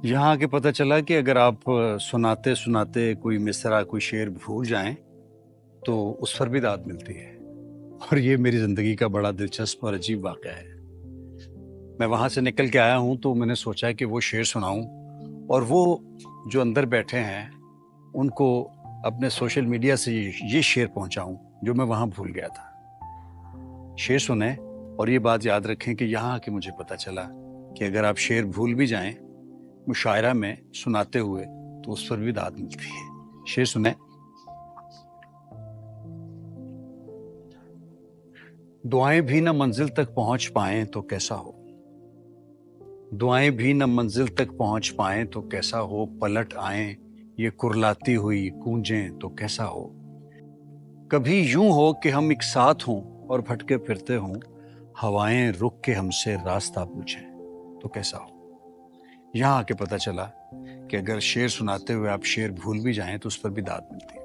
यहाँ आके पता चला कि अगर आप सुनाते सुनाते कोई मिसरा कोई शेर भूल जाएं तो उस पर भी दाद मिलती है। और ये मेरी जिंदगी का बड़ा दिलचस्प और अजीब वाक़या है। मैं वहां से निकल के आया हूं तो मैंने सोचा कि वो शेर सुनाऊं और वो जो अंदर बैठे हैं उनको अपने सोशल मीडिया से ये शेर पहुंचाऊं जो मैं वहां भूल गया था। शेर सुने और ये बात याद रखें कि यहाँ आके मुझे पता चला कि अगर आप शेर भूल भी जाएं मुशायरा में सुनाते हुए तो उस पर भी दाद मिलती है। शेर सुने। दुआएं भी न मंजिल तक पहुंच पाएं तो कैसा हो, दुआएं भी न मंजिल तक पहुंच पाएं तो कैसा हो, पलट आएं ये कुरलाती हुई गूंजें तो कैसा हो। कभी यूं हो कि हम एक साथ हों और भटके फिरते हों, हवाएं रुक के हमसे रास्ता पूछें तो कैसा हो। यहाँ आके पता चला कि अगर शेर सुनाते हुए आप शेर भूल भी जाएं तो उस पर भी दाद मिलती है।